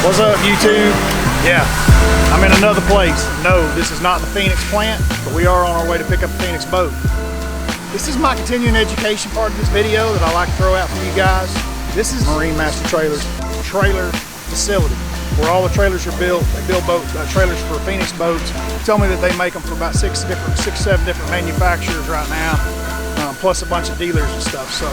What's up, YouTube? Yeah, I'm in another place. No, this is not the Phoenix plant, but we are on our way to pick up the Phoenix boat. This is my continuing education part of this video that I like to throw out for you guys. This is MarineMaster Trailers trailer facility where all the trailers are built. They build trailers for Phoenix boats. Tell me that they make them for about six, seven different manufacturers right now, plus a bunch of dealers and stuff. So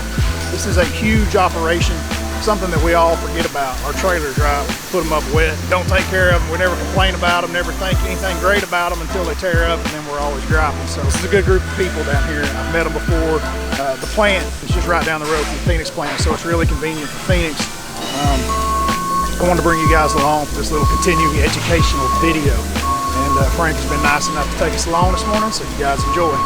this is a huge operation. Something that we all forget about. Our trailers, right? We put them up wet, don't take care of them. We never complain about them, never think anything great about them until they tear up, and then we're always griping. So this is a good group of people down here. I've met them before. The plant is just right down the road from the Phoenix plant, so it's really convenient for Phoenix. I wanted to bring you guys along for this little continuing educational video. And Frank has been nice enough to take us along this morning, so you guys enjoy.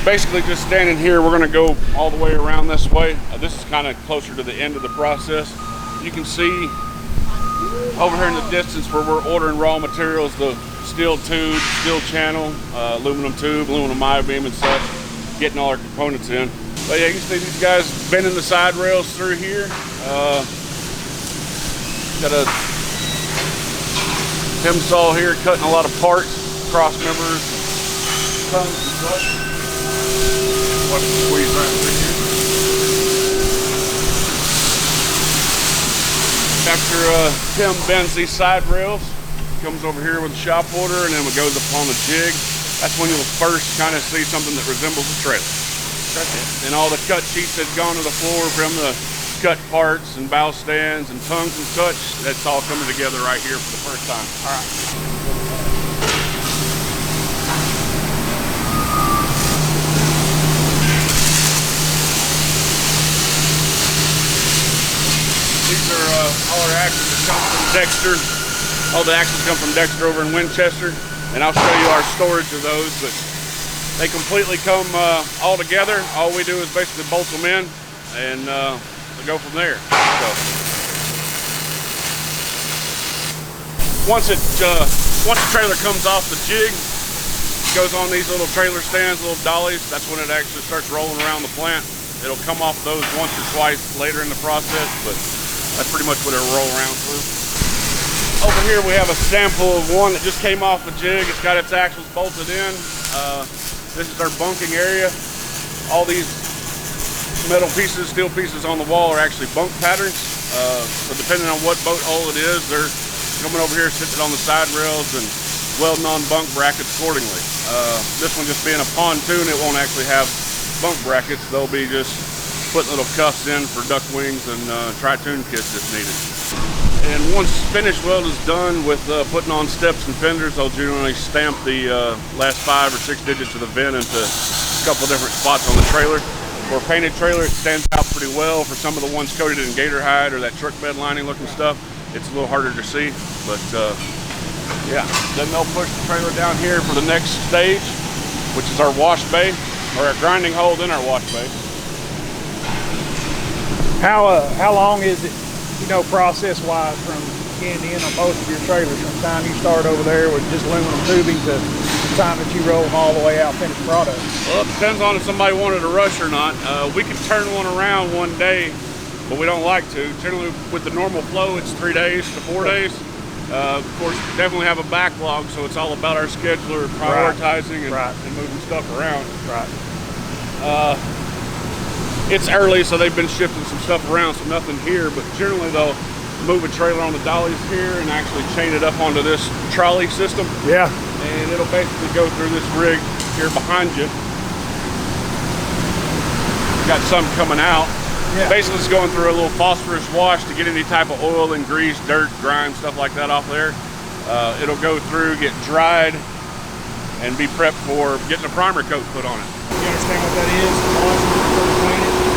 Basically just standing here, we're going to go all the way around this way. This is kind of closer to the end of the process. You can see over here in the distance where we're ordering raw materials, the steel tube, steel channel, aluminum tube, aluminum I-beam and such, getting all our components in. But yeah, you can see these guys bending the side rails through here. Got a Tim saw here cutting a lot of parts, cross members, tongues and such. Watch the squeeze right through here. After Tim bends these side rails, comes over here with a shop order, and then it goes upon the jig. That's when you'll first kind of see something that resembles a trailer. That's it. And all the cut sheets that's gone to the floor from the cut parts and bow stands and tongues and such, that's all coming together right here for the first time. All right. These are all our axles that come from Dexter. All the axles come from Dexter over in Winchester, and I'll show you our storage of those. But they completely come all together. All we do is basically bolt them in, and we go from there. So once the trailer comes off the jig, it goes on these little trailer stands, little dollies. That's when it actually starts rolling around the plant. It'll come off those once or twice later in the process, but that's pretty much what it'll roll around through. Over here we have a sample of one that just came off the jig. It's got its axles bolted in. This is our bunking area. All these metal pieces, steel pieces on the wall are actually bunk patterns. So depending on what boat hull it is, they're coming over here, sitting on the side rails and welding on bunk brackets accordingly. This one just being a pontoon, it won't actually have bunk brackets. They'll be just putting little cuffs in for duck wings and tri-tune kits if needed. And once finish weld is done with putting on steps and fenders, I'll generally stamp the last 5 or 6 digits of the VIN into a couple different spots on the trailer. For a painted trailer, it stands out pretty well. For some of the ones coated in gator hide or that truck bed lining looking stuff, it's a little harder to see. But yeah, then they'll push the trailer down here for the next stage, which is our wash bay, or our grinding hole in our wash bay. How long is it, process-wise from end to end on both of your trailers, from the time you start over there with just aluminum tubing to the time that you roll them all the way out finished product? Well, it depends on if somebody wanted to rush or not. We can turn one around one day, but we don't like to. Generally, with the normal flow, it's 3 days to 4 days. Of course, we definitely have a backlog, so it's all about our scheduler prioritizing and moving stuff around. Right. It's early, so they've been shifting some stuff around, so nothing here, but generally they'll move a trailer on the dollies here and actually chain it up onto this trolley system. Yeah. And it'll basically go through this rig here behind you. Got some coming out. Yeah. Basically it's going through a little phosphorus wash to get any type of oil and grease, dirt, grime, stuff like that off there. It'll go through, get dried, and be prepped for getting a primer coat put on it. You understand what that is?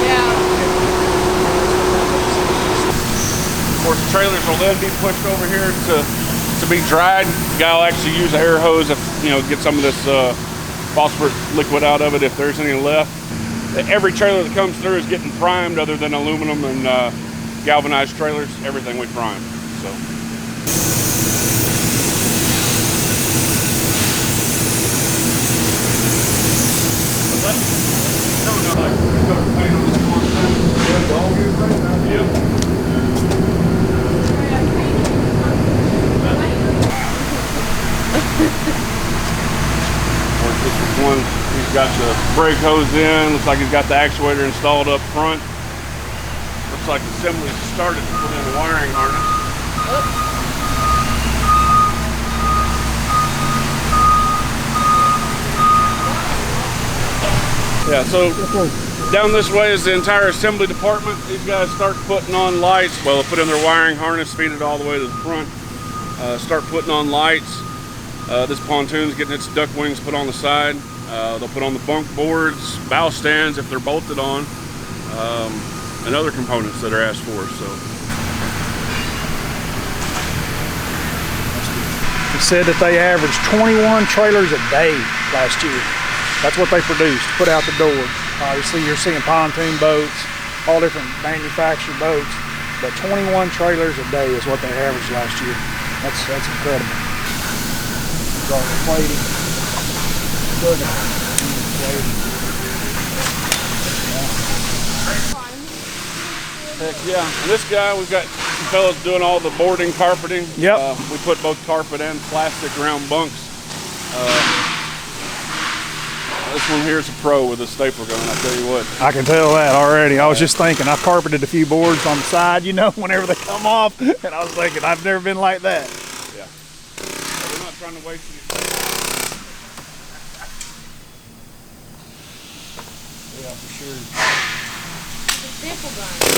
Yeah. Of course, the trailers will then be pushed over here to be dried. The guy will actually use a air hose if, get some of this phosphorus liquid out of it if there's any left. Every trailer that comes through is getting primed, other than aluminum and galvanized trailers. Everything we prime. So. No, like one, he's got the brake hose in. Looks like he's got the actuator installed up front. Looks like the assembly's started to put in the wiring harness. Yeah, so down this way is the entire assembly department. These guys start putting on lights. Well, they'll put in their wiring harness, feed it all the way to the front. Start putting on lights. This pontoon's getting its duck wings put on the side. They'll put on the bunk boards, bow stands if they're bolted on, and other components that are asked for. So, He said that they averaged 21 trailers a day last year. That's what they produced, put out the door. Obviously, you're seeing pontoon boats, all different manufactured boats, but 21 trailers a day is what they averaged last year. That's incredible. Got the plating. Good. heck yeah. And this guy, we've got some fellas doing all the boarding, carpeting. Yep. We put both carpet and plastic around bunks. This one here is a pro with a stapler gun, I'll tell you what. I can tell that already. I was just thinking, I've carpeted a few boards on the side, you know, whenever they come off, and I was thinking, I've never been like that. Yeah. So we're not trying to waste any time. Yeah, for sure. The staple gun.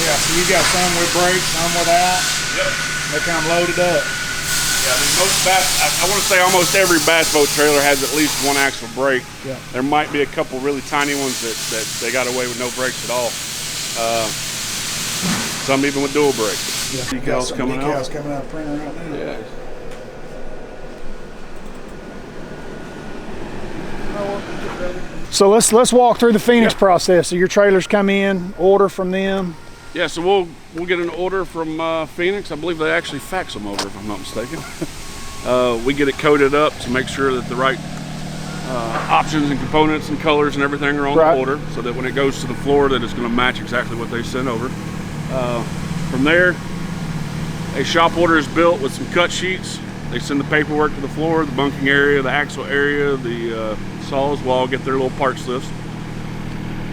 Yeah, so you got some with brakes, some without. Yep. They come loaded up. Yeah, I mean, most I want to say almost every bass boat trailer has at least one axle brake. Yeah. There might be a couple really tiny ones that they got away with no brakes at all. Some even with dual brakes. Yeah. Decals coming out. Decals coming out of the printer right now. Yeah. So let's walk through the Phoenix process. So your trailers come in, order from them. Yeah, so we'll get an order from Phoenix. I believe they actually fax them over, if I'm not mistaken. We get it coded up to make sure that the right options and components and colors and everything are on the order, so that when it goes to the floor, that it's going to match exactly what they sent over. From there, a shop order is built with some cut sheets. They send the paperwork to the floor, the bunking area, the axle area, the saws will all get their little parts lists.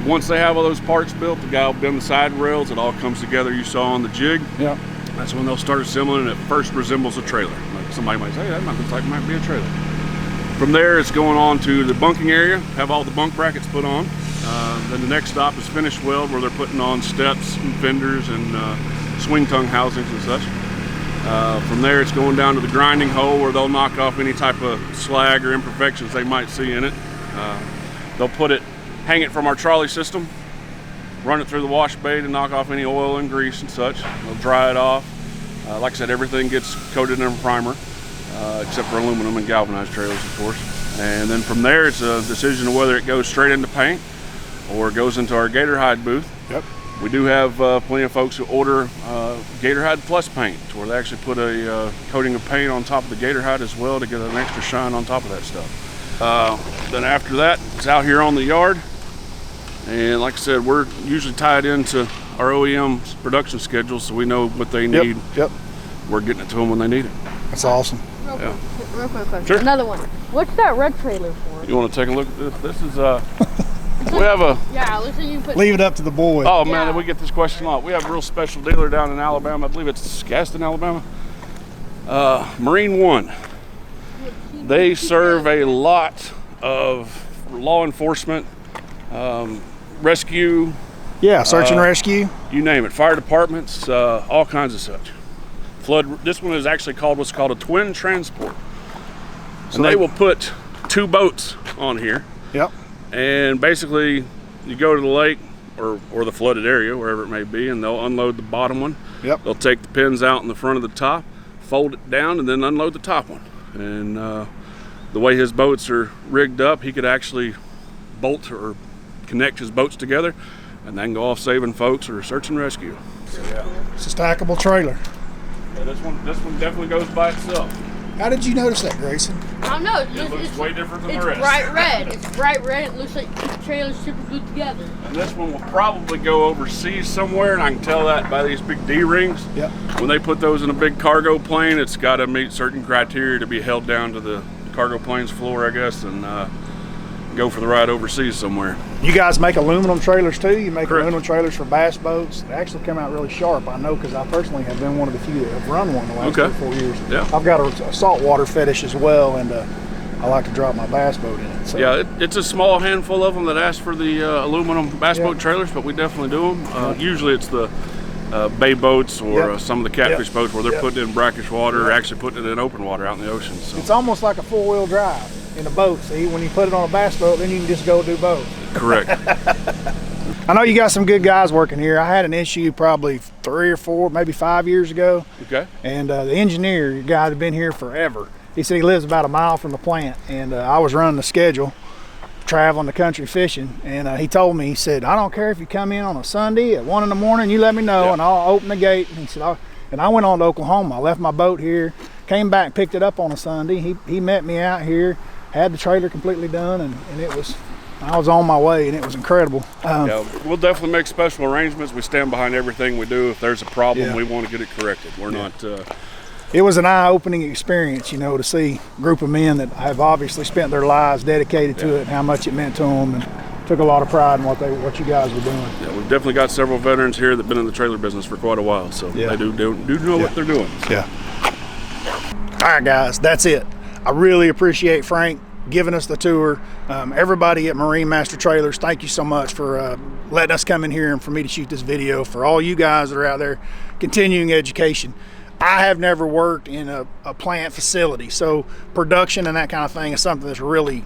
Once they have all those parts built, the guy will bend the side rails. It all comes together. You saw on the jig. Yeah. That's when they'll start assembling, and it first resembles a trailer. Like somebody might say, hey, that looks like it might be a trailer. From there, it's going on to the bunking area, have all the bunk brackets put on. Then the next stop is finish weld, where they're putting on steps and fenders and swing tongue housings and such. From there, it's going down to the grinding hole, where they'll knock off any type of slag or imperfections they might see in it. They'll hang it from our trolley system, run it through the wash bay to knock off any oil and grease and such. They'll dry it off. Like I said, everything gets coated in a primer, except for aluminum and galvanized trailers, of course. And then from there, it's a decision of whether it goes straight into paint or goes into our gator hide booth. Yep. We do have plenty of folks who order gator hide plus paint, where they actually put a coating of paint on top of the gator hide as well to get an extra shine on top of that stuff. Then after that, it's out here on the yard. And like I said, we're usually tied into our OEM's production schedule, so we know what they need. Yep. We're getting it to them when they need it. That's awesome. Real quick. Sure. Another one. What's that red trailer for? You want to take a look at this? This is we have a. Yeah, looks like you put. Leave it up to the boy. Oh man, Yeah. we get this question a lot. We have a real special dealer down in Alabama. I believe it's Gaston, Alabama. Marine One. They serve a lot of law enforcement, rescue. Yeah, search and rescue. You name it. Fire departments, all kinds of such. Flood. This one is actually called what's called a twin transport. And they will put two boats on here. Yep. And basically, you go to the lake or the flooded area, wherever it may be, and they'll unload the bottom one. Yep. They'll take the pins out in the front of the top, fold it down, and then unload the top one. And the way his boats are rigged up, he could actually bolt or connect his boats together and then go off saving folks or search and rescue. So, yeah. It's a stackable trailer. Yeah, this one definitely goes by itself. How did you notice that, Grayson? I don't know. It looks way different than it's the rest. bright red. It's bright red. It looks like the trailer's super glued together. And this one will probably go overseas somewhere, and I can tell that by these big D-rings. Yep. When they put those in a big cargo plane, it's got to meet certain criteria to be held down to the cargo plane's floor, I guess, and go for the ride overseas somewhere. You guys make aluminum trailers too? You make Correct. aluminum trailers for bass boats. They actually come out really sharp, I know, because I personally have been one of the few that have run one the last 3 or 4 years. Yeah. I've got a saltwater fetish as well, and I like to drop my bass boat in it. So. Yeah, it's a small handful of them that ask for the aluminum bass Yeah. boat trailers, but we definitely do them. Usually it's the bay boats or Yep. some of the catfish Yep. boats where they're Yep. putting it in brackish water or Yep. actually putting it in open water out in the ocean. So. It's almost like a 4-wheel drive in a boat. See, when you put it on a bass boat, then you can just go do both. Correct. I know you got some good guys working here. I had an issue probably 3 or 4, maybe 5 years ago. Okay. And the engineer, the guy that's been here forever, he said he lives about a mile from the plant. And I was running the schedule, traveling the country fishing. And he told me, he said, I don't care if you come in on a Sunday at 1 in the morning, you let me know, Yeah. and I'll open the gate. And he said, and I went on to Oklahoma. I left my boat here, came back, picked it up on a Sunday. He met me out here, had the trailer completely done, and it was, I was on my way, and it was incredible. Yeah, we'll definitely make special arrangements. We stand behind everything we do. If there's a problem, Yeah. we want to get it corrected. We're not. It was an eye-opening experience, you know, to see a group of men that have obviously spent their lives dedicated to it, and how much it meant to them, and took a lot of pride in what you guys were doing. Yeah, we've definitely got several veterans here that've been in the trailer business for quite a while, so Yeah. they do know what they're doing. Yeah. All right, guys, that's it. I really appreciate Frank giving us the tour. Everybody at MarineMaster Trailers, thank you so much for letting us come in here and for me to shoot this video. For all you guys that are out there continuing education, I have never worked in a plant facility, so production and that kind of thing is something that's really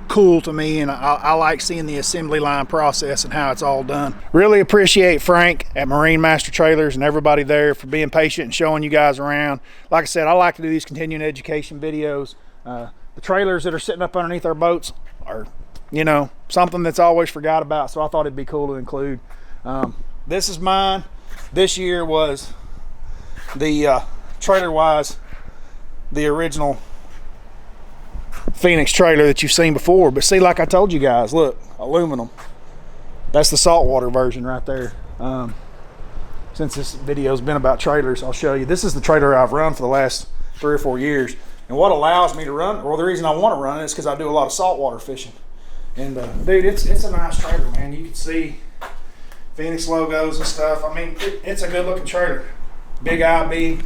cool to me, and I like seeing the assembly line process and how it's all done. Really appreciate Frank at MarineMaster Trailers and everybody there for being patient and showing you guys around. Like I said, I like to do these continuing education videos. The trailers that are sitting up underneath our boats are, you know, something that's always forgot about, so I thought it'd be cool to include. This is mine. This year was the trailer-wise, the original Phoenix trailer that you've seen before. But see, like I told you guys, look, aluminum. That's the saltwater version right there. Since this video's been about trailers, I'll show you. This is the trailer I've run for the last 3 or 4 years. And what allows me to run, well, the reason I want to run it is because I do a lot of saltwater fishing. And dude, it's a nice trailer, man. You can see Phoenix logos and stuff. I mean, it's a good looking trailer. Big IB,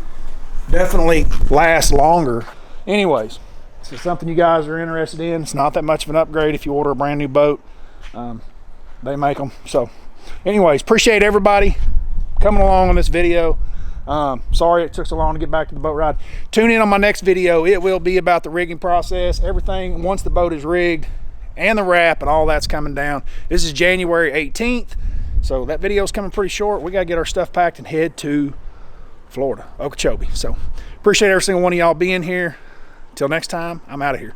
definitely lasts longer. Anyways, so something you guys are interested in. It's not that much of an upgrade if you order a brand new boat. They make them. So anyways, appreciate everybody coming along on this video. Sorry it took so long to get back to the boat ride. Tune in on my next video. It will be about the rigging process, everything once the boat is rigged, and the wrap and all that's coming down. This is January 18th, so that video is coming pretty short. We got to get our stuff packed and head to Florida, Okeechobee. So appreciate every single one of y'all being here. Till next time, I'm out of here.